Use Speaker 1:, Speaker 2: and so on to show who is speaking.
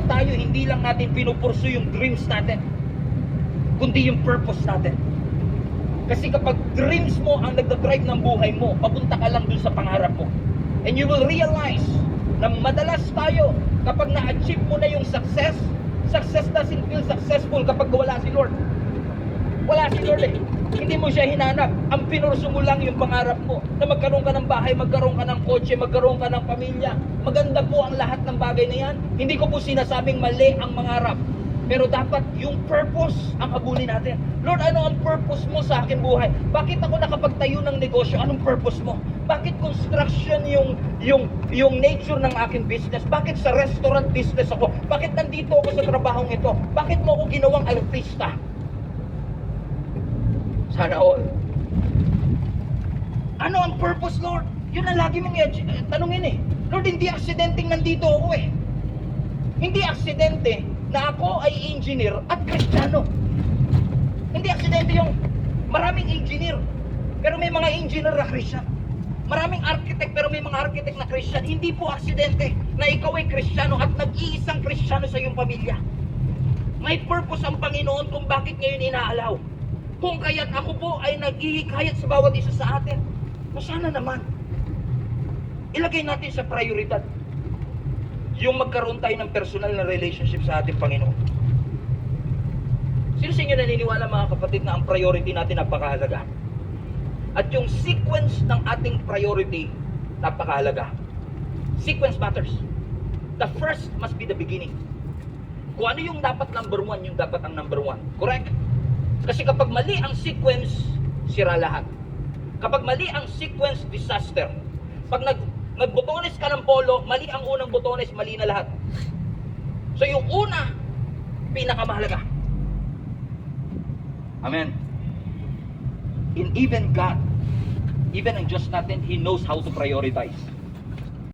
Speaker 1: tayo, hindi lang natin pinupursu yung dreams natin, kundi yung purpose natin. Kasi kapag dreams mo ang nagdadrive ng buhay mo, papunta ka lang dun sa pangarap mo. And you will realize na madalas tayo, kapag na-achieve mo na yung success, success doesn't feel successful kapag wala si Lord. Wala si Lord eh. Hindi mo siya hinanap. Ang pinurso mo lang yung pangarap mo. Na magkaroon ka ng bahay, magkaroon ka ng kotse, magkaroon ka ng pamilya. Maganda po ang lahat ng bagay na yan. Hindi ko po sinasabing mali ang mangarap. Pero dapat yung purpose ang habulin natin. Lord, ano ang purpose mo sa aking buhay? Bakit ako nakapagtayo ng negosyo? Anong purpose mo? Bakit construction yung nature ng aking business? Bakit sa restaurant business ako? Bakit nandito ako sa trabahong ito? Bakit mo ako ginawang artista? Sana all. Ano ang purpose, Lord? Yun ang lagi mong tanungin eh. Lord, hindi aksidenteng nandito ako eh. Hindi aksidente na ako ay engineer at Kristiyano. Hindi aksidente yung maraming engineer, pero may mga engineer na Christian. Maraming architect, pero may mga architect na Christian. Hindi po aksidente na ikaw ay Kristiyano at nag-iisang Kristiyano sa iyong pamilya. May purpose ang Panginoon kung bakit ngayon inaalaw. Kung kaya't ako po ay naghihikayat sa bawat isa sa atin. O sana naman, ilagay natin sa prioridad yung magkaroon tayo ng personal na relationship sa ating Panginoon. Sino sa inyo naniniwala mga kapatid na ang priority natin napakahalaga? At yung sequence ng ating priority napakahalaga. Sequence matters. The first must be the beginning. Kung ano yung dapat number one, yung dapat ang number one. Correct? Kasi kapag mali ang sequence, sira lahat. Kapag mali ang sequence, disaster. Pag nagbotones ka ng polo, mali ang unang botones, mali na lahat. So yung una, pinakamahalaga. Amen. In even God, even ang Diyos natin, He knows how to prioritize.